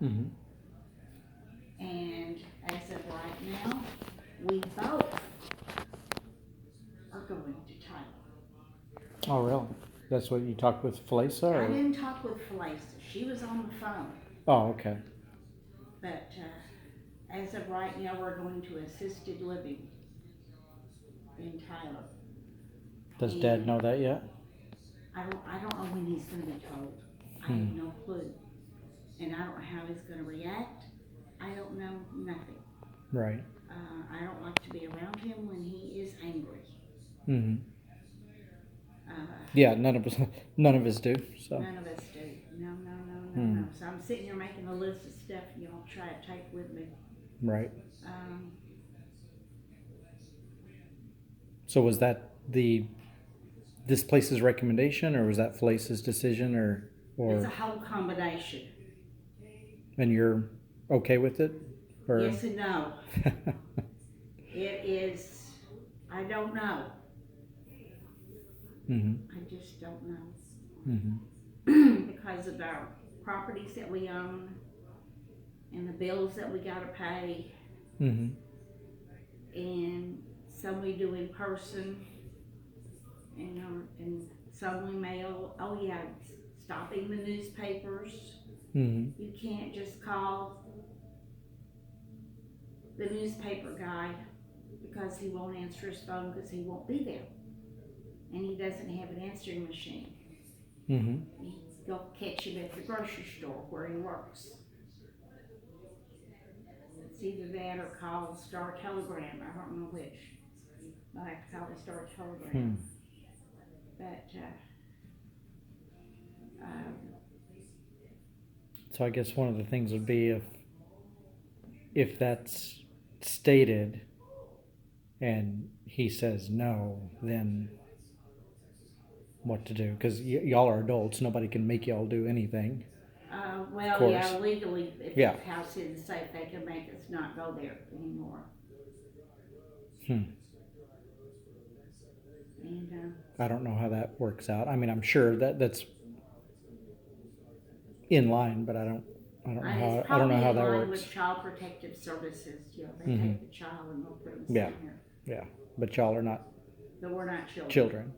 Mm-hmm. And as of right now, we both are going to Tyler. Oh, really? That's what you talked with Felisa, I or? didn't talk with Felisa. She was on the phone. Oh, okay. But as of right now, we're going to assisted living in Tyler. Does Dad And know that yet? I don't know when he's going to be told. I Hmm. have no clue. And I don't know how he's going to react. I don't know nothing. Right. I don't like to be around him when he is angry. Mm-hmm. Uh, Yeah, none of us do. So. None of us do. No, no, no, no, Hmm. no. So I'm sitting here making a list of stuff y'all try to take with me. Right. Um, So was that this place's recommendation, or was that Felice's decision, it's a or whole combination. and you're okay with it, or? Yes and no. It is, I don't know. Mm-hmm. I just don't know. Mm-hmm. Because of our properties that we own and the bills that we gotta pay, Mm-hmm. and some we do in person, and some we mail. Oh yeah, stopping the newspapers. Mm-hmm. You can't just call the newspaper guy because he won't answer his phone because he won't be there. And he doesn't have an answering machine. Mm-hmm. Go catch him at the grocery store where he works. It's either that or call Star Telegram. I don't know which. I have to call the Star Hmm. Telegram. But um, So I guess one of the things would be if that's stated and he says no, then what to do? Because y'all are adults. Nobody can make y'all do anything. Of well, yeah, course. legally, if Yeah. the house is safe, they can make us not go there anymore. Hmm. And I don't know how that works out. I mean, I'm sure that's in line, but it's I don't know probably how in that line works. with Child Protective Services. You know, they Mm-hmm. take the child and they'll put them Yeah. somewhere. Yeah. But y'all are not But we're not children. children.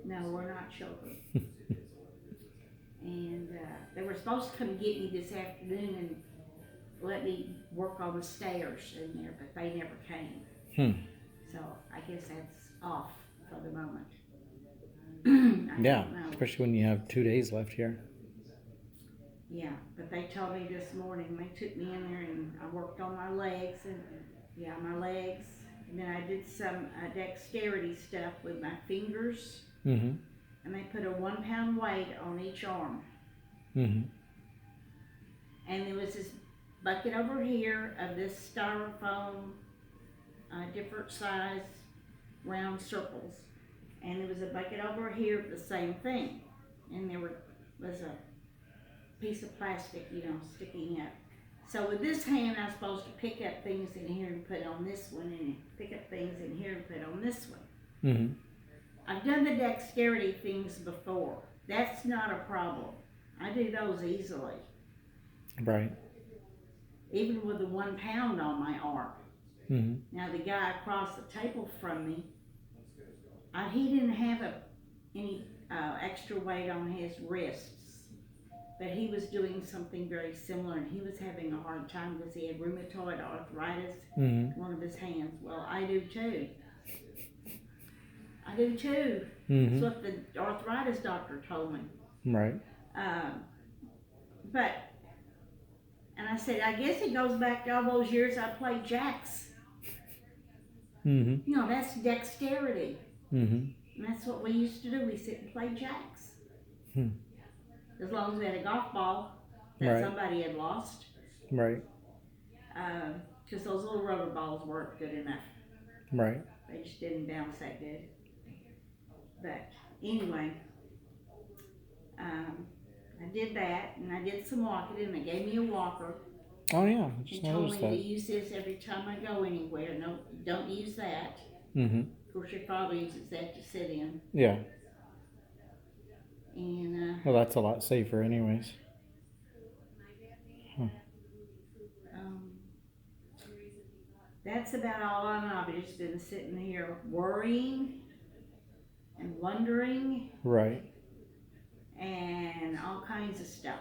No, we're not children. And they were supposed to come get me this afternoon and let me work on the stairs in there, but they never came. Hmm. So I guess that's off for the moment. I Yeah. don't know. Especially when you have 2 days left here. Yeah, but they told me this morning, they took me in there and I worked on my legs and yeah, my legs. And then I did some dexterity stuff with my fingers. Mm-hmm. And they put a 1 pound weight on each arm. Mm-hmm. And there was this bucket over here of this styrofoam, different size round circles. And there was a bucket over here of the same thing. And there was a piece of plastic, sticking up. So with this hand, I'm supposed to pick up things in here and put on this one, and pick up things in here and put on this one. Mm-hmm. I've done the dexterity things before. That's not a problem. I do those easily. Right. Even with the 1 pound on my arm. Mm-hmm. Now the guy across the table from me, he didn't have any extra weight on his wrists, but he was doing something very similar, and he was having a hard time because he had rheumatoid arthritis in one of his hands. Well, I do too. I do too. Mm-hmm. That's what the arthritis doctor told me. Right. But, and I said, I guess it goes back to all those years I played jacks. Mm-hmm. That's dexterity. Mm-hmm. And that's what we used to do. We sit and play jacks. Hmm. As long as we had a golf ball that Right. somebody had lost. Right. Because those little rubber balls weren't good enough. Right. They just didn't bounce that good. But anyway, I did that, and I did some walking, and they gave me a walker. Oh yeah, I just and told me noticed to that. use this every time I go anywhere. No, don't use that. Mm-hmm. Of course, your father uses that to sit in. Yeah. And Well, that's a lot safer, anyways. That's about all I know. I've just been sitting here worrying and wondering Right. and all kinds of stuff.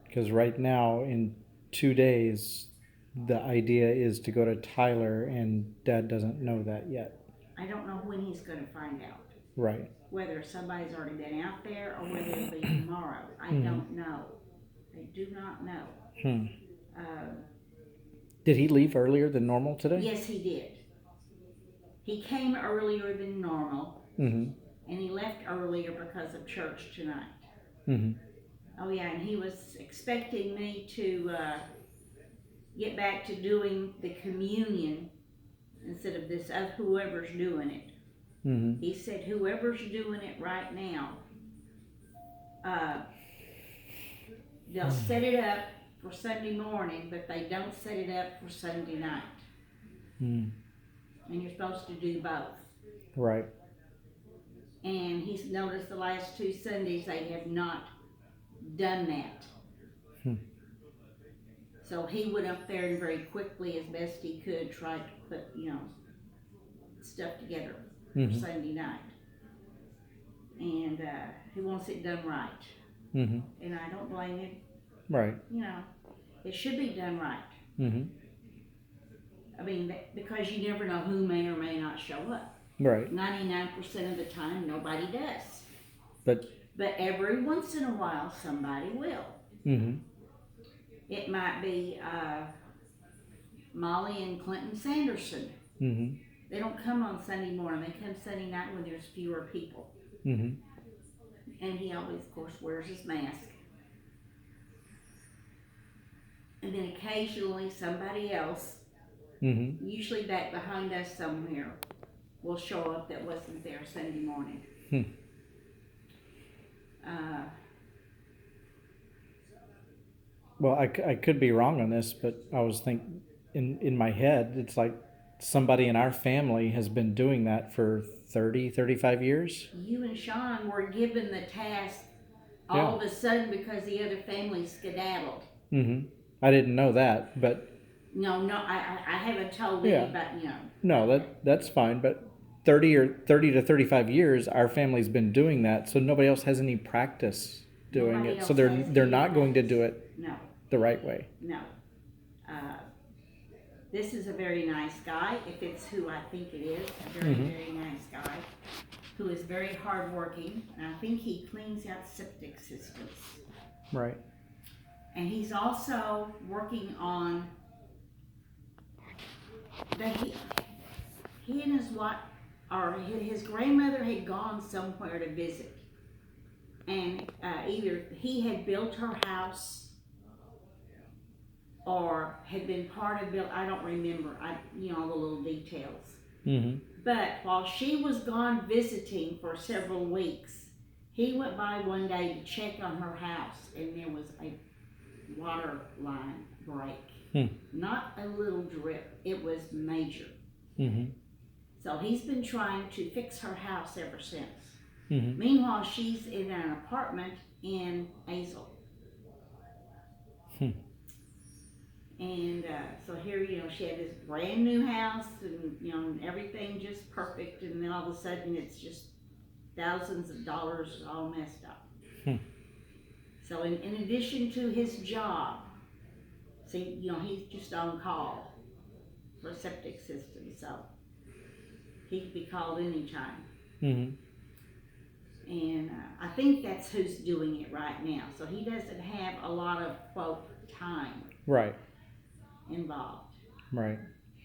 Because right now, in 2 days, the idea is to go to Tyler, and Dad doesn't know that yet. I don't know when he's going to find out. Right. Whether somebody's already been out there or whether it'll be tomorrow. I don't know. I do not know. Hmm. Uh, Did he leave earlier than normal today? yes, he did. He came earlier than normal, Mm-hmm. and he left earlier because of church tonight. Mm-hmm. Oh yeah, and he was expecting me to get back to doing the communion instead of this whoever's doing it. Mm-hmm. He said whoever's doing it right now, uh, they'll set it up for Sunday morning, but they don't set it up for Sunday night. Mm. And you're supposed to do both. Right. And he's noticed the last 2 Sundays they have not done that. Hmm. So he went up there and very quickly, as best he could, tried to put, stuff together for Sunday night. And he wants it done right. Mm-hmm. And I don't blame him. Right. It should be done right. Mm-hmm. I mean, because you never know who may or may not show up. Right. 99% of the time, nobody does. But every once in a while, somebody will. Mm-hmm. It might be Molly and Clinton Sanderson. Mm-hmm. They don't come on Sunday morning. They come Sunday night when there's fewer people. Mm-hmm. And he always, of course, wears his mask. And then occasionally somebody else, usually back behind us somewhere, will show up that wasn't there Sunday morning. Well, I could be wrong on this, but I was thinking in my head, it's like somebody in our family has been doing that for 30, 35 years. You and Sean were given the task all of a sudden because the other family skedaddled. Mm-hmm. I didn't know that, but... No, I haven't told anybody, No, that's fine, but 30 to 35 years, our family's been doing that, so nobody else has any practice doing Nobody it. So else they're has not any going to practice. do it No. the right way. No. This is a very nice guy, if it's who I think it is, a very, very nice guy, who is very hardworking, and I think he cleans out septic systems. Right. And he's also working on that he and his grandmother had gone somewhere to visit, and either he had built her house or had been part of I don't remember, all the little details. Mm-hmm. But while she was gone visiting for several weeks, he went by one day to check on her house, and there was a water line break. Not a little drip, it was major. Mm-hmm. So he's been trying to fix her house ever since. Mm-hmm. Meanwhile, she's in an apartment in Hazel. And so here, she had this brand new house, and and everything just perfect, and then all of a sudden it's just thousands of dollars all messed up. So in addition to his job, see, he's just on call for a septic system, so he could be called anytime. And I think that's who's doing it right now. So he doesn't have a lot of, quote, time. Right. Involved. Right.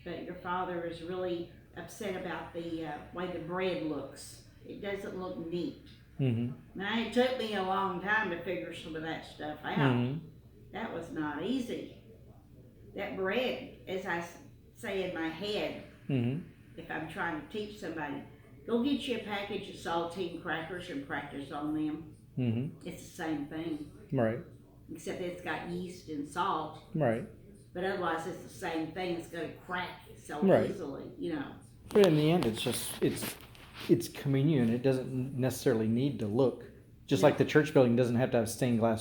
But your father is really upset about the way the bread looks. It doesn't look neat. Now, it took me a long time to figure some of that stuff out. That was not easy. That bread, as I say in my head, if I'm trying to teach somebody, go get you a package of saltine crackers and practice on them. It's the same thing. Right. Except it's got yeast and salt. Right. But otherwise, it's the same thing. It's going to crack so easily, But in the end, it's communion. It doesn't necessarily need to look just like the church building doesn't have to have stained glass